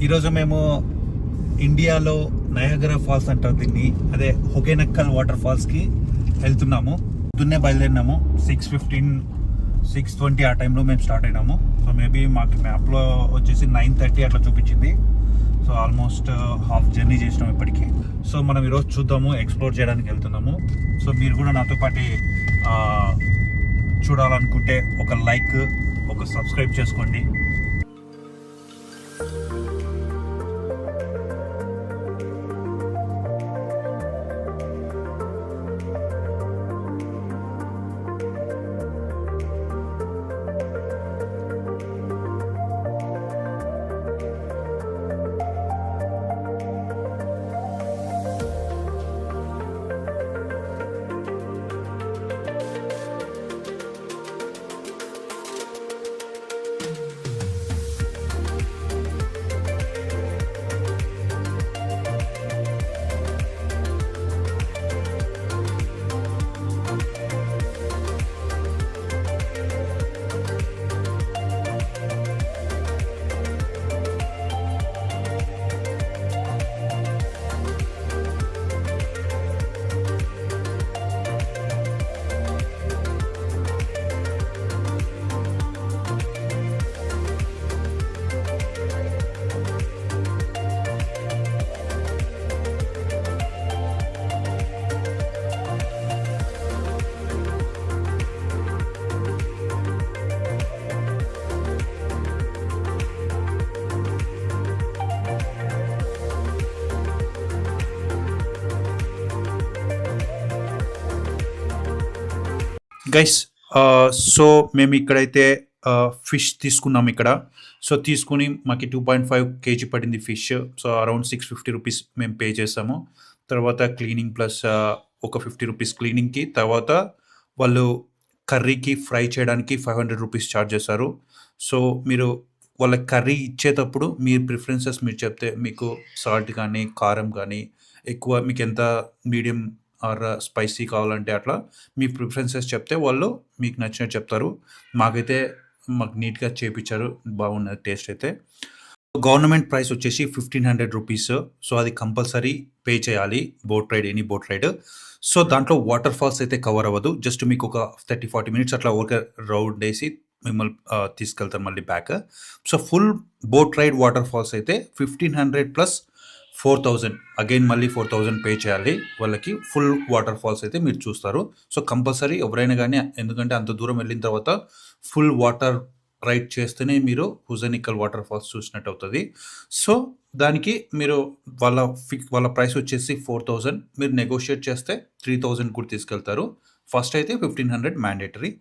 ఈరోజు మేము ఇండియాలో నయాగరా ఫాల్స్ అంటారు దీన్ని, అదే హొగెనక్కల్ వాటర్ ఫాల్స్కి వెళ్తున్నాము. పొద్దున్నే బయలుదేరినాము. 6:15 6:20 ఆ టైంలో మేము స్టార్ట్ అయినాము. సో మేబీ మాకు మ్యాప్లో వచ్చేసి 9:30 అట్లా చూపించింది. సో ఆల్మోస్ట్ హాఫ్ జర్నీ చేసినాం ఇప్పటికీ. సో మనం ఈరోజు చూద్దాము, ఎక్స్ప్లోర్ చేయడానికి వెళ్తున్నాము. సో మీరు కూడా నాతో పాటు చూడాలనుకుంటే ఒక లైక్, ఒక సబ్స్క్రైబ్ చేసుకోండి. గైస్, సో మేము ఇక్కడైతే ఫిష్ తీసుకున్నాం ఇక్కడ. సో తీసుకుని మాకు 2.5 kg పడింది ఫిష్. సో అరౌండ్ 650 రూపీస్ మేము పే చేసాము. తర్వాత క్లీనింగ్ ప్లస్ ఒక 50 రూపీస్ క్లీనింగ్కి, తర్వాత వాళ్ళు కర్రీకి ఫ్రై చేయడానికి 500 రూపీస్ ఛార్జ్ చేశారు. సో మీరు వాళ్ళ కర్రీ ఇచ్చేటప్పుడు మీ ప్రిఫరెన్సెస్ మీరు చెప్తే, మీకు సాల్ట్ కానీ కారం కానీ ఎక్కువ మీకు ఎంత మీడియం ఆర్ స్పైసీ కావాలంటే అట్లా మీ ప్రిఫరెన్సెస్ చెప్తే వాళ్ళు మీకు నచ్చినట్టు చెప్తారు. మాకు నీట్గా చేపించారు, బాగున్నది టేస్ట్ అయితే. గవర్నమెంట్ ప్రైస్ వచ్చేసి 1500 రూపీస్. సో అది కంపల్సరీ పే చేయాలి, ఎనీ బోట్ రైడ్. సో దాంట్లో వాటర్ ఫాల్స్ అయితే కవర్ అవ్వదు. జస్ట్ మీకు ఒక 30-40 మినిట్స్ అట్లా ఒక రౌండ్ వేసి మిమ్మల్ని తీసుకెళ్తారు మళ్ళీ back. So full boat ride waterfalls అయితే 1500 ప్లస్ 4000, అగైన్ మళ్ళీ 4000 పే చేయాలి వాళ్ళకి. ఫుల్ వాటర్ ఫాల్స్ అయితే మీరు చూస్తారు. సో కంపల్సరీ ఎవరైనా కానీ, ఎందుకంటే అంత దూరం వెళ్ళిన తర్వాత ఫుల్ వాటర్ రైడ్ చేస్తేనే మీరు హుజెనికల్ వాటర్ ఫాల్స్ చూసినట్టు అవుతుంది. సో దానికి మీరు వాళ్ళ ప్రైస్ వచ్చేసి 4000, మీరు నెగోషియేట్ చేస్తే 3000 కూడా తీసుకెళ్తారు. ఫస్ట్ అయితే 1500 మ్యాండేటరీ.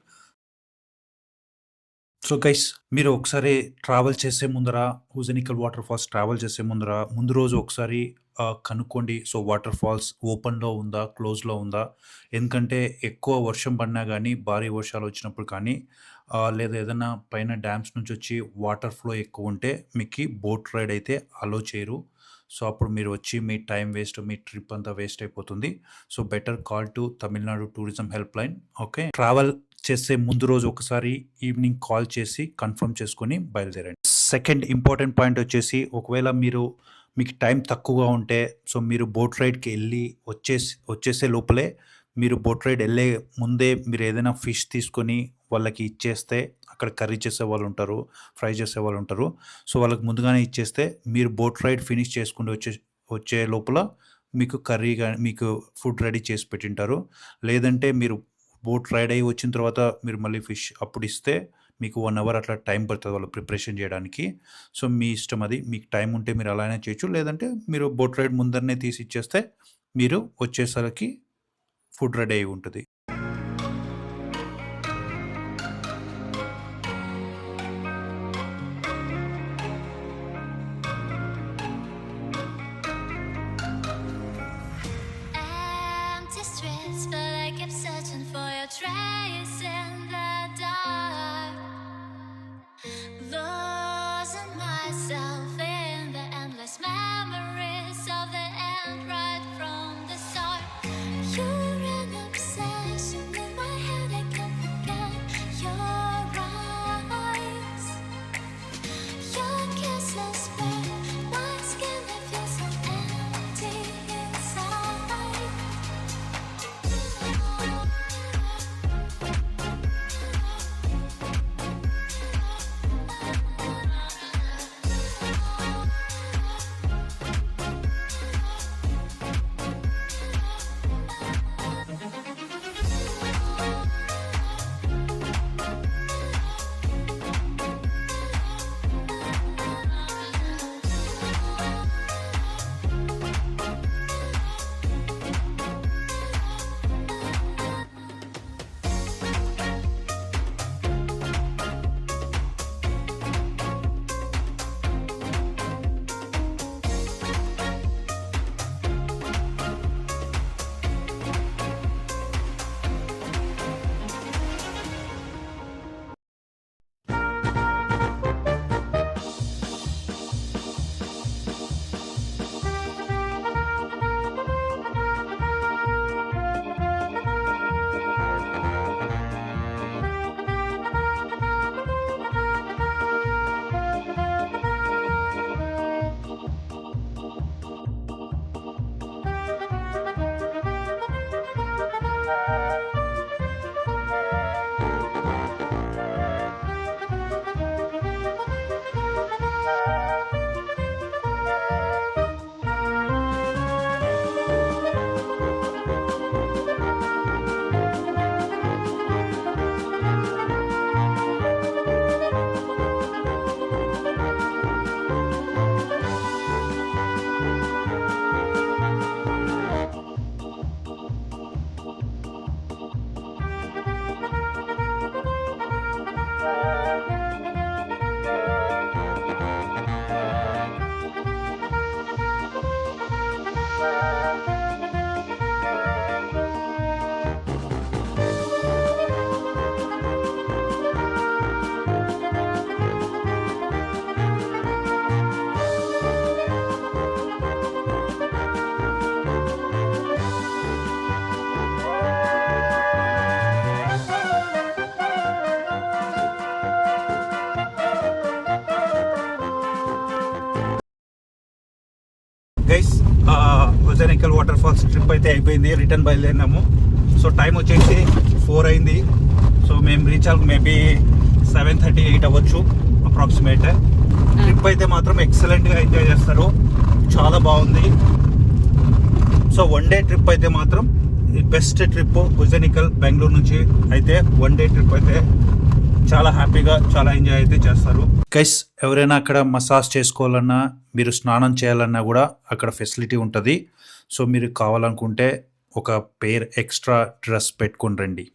సో గైస్, మీరు ఒకసారి ట్రావెల్ చేసే ముందర, హుజెనికల్ వాటర్ ఫాల్స్ ట్రావెల్ చేసే ముందు రోజు ఒకసారి కనుక్కోండి. సో వాటర్ ఫాల్స్ ఓపెన్లో ఉందా, క్లోజ్లో ఉందా. ఎందుకంటే ఎక్కువ వర్షం పడినా కానీ, భారీ వర్షాలు వచ్చినప్పుడు కానీ, లేదా ఏదైనా పైన డ్యామ్స్ నుంచి వచ్చి వాటర్ ఫ్లో ఎక్కువ ఉంటే మీకు బోట్ రైడ్ అయితే అలో చేయరు. సో అప్పుడు మీరు వచ్చి మీ టైం వేస్ట్, మీ ట్రిప్ అంతా వేస్ట్ అయిపోతుంది. So better call to Tamil Nadu tourism help line. Okay, travel చేసే ముందు రోజు ఒకసారి ఈవినింగ్ కాల్ చేసి కన్ఫర్మ్ చేసుకొని బయలుదేరండి. సెకండ్ ఇంపార్టెంట్ పాయింట్ వచ్చేసి, ఒకవేళ మీకు టైం తక్కువగా ఉంటే, సో మీరు బోట్ రైడ్కి వెళ్ళి వచ్చేసే లోపలే, మీరు బోట్ రైడ్ వెళ్ళే ముందే మీరు ఏదైనా ఫిష్ తీసుకొని వాళ్ళకి ఇచ్చేస్తే, అక్కడ కర్రీ చేసే వాళ్ళు ఉంటారు, ఫ్రై చేసే వాళ్ళు ఉంటారు. సో వాళ్ళకి ముందుగానే ఇచ్చేస్తే మీరు బోట్ రైడ్ ఫినిష్ చేసుకుంటూ వచ్చే లోపల మీకు కర్రీ కానీ, మీకు ఫుడ్ రెడీ చేసి పెట్టింటారు. లేదంటే మీరు బోట్ రైడ్ అయ్యి వచ్చిన తర్వాత మీరు మళ్ళీ ఫిష్ అప్పుడు ఇస్తే మీకు 1 అవర్ అట్లా టైం పడుతుంది వాళ్ళు ప్రిపరేషన్ చేయడానికి. సో మీ ఇష్టం అది. మీకు టైం ఉంటే మీరు అలానే చేయొచ్చు, లేదంటే మీరు బోట్ రైడ్ ముందరనే తీసి ఇచ్చేస్తే మీరు వచ్చేసరికి ఫుడ్ రెడీ అయి ఉంటుంది. Trace in the dark, losing myself in the endless memories of the end right from the start. You're an obsession. ఉజనికల్ వాటర్ ఫాల్స్ ట్రిప్ అయితే అయిపోయింది. రిటర్న్ బయలుదేరినాము. సో టైం వచ్చేసి 4 అయింది. సో మేము రీచ్ అవ్వకు మేబీ 7:30, 8 అవ్వచ్చు అప్రాక్సిమేట్. ట్రిప్ అయితే మాత్రం ఎక్సలెంట్గా ఎంజాయ్ చేస్తారు, చాలా బాగుంది. సో 1 డే ట్రిప్ అయితే మాత్రం బెస్ట్ ట్రిప్ ఉజనికల్ బెంగళూరు నుంచి అయితే 1 డే ట్రిప్ అయితే చాలా హ్యాపీగా చాలా ఎంజాయ్ అయితే చేస్తారు. గైస్ ఎవరైనా అక్కడ మసాజ్ చేసుకోవాలన్నా, మీరు స్నానం చేయాలన్నా కూడా అక్కడ ఫెసిలిటీ ఉంటుంది. సో మీరు కావాలనుకుంటే ఒక పేర్ ఎక్స్ట్రా డ్రెస్ పెట్టుకుని రండి.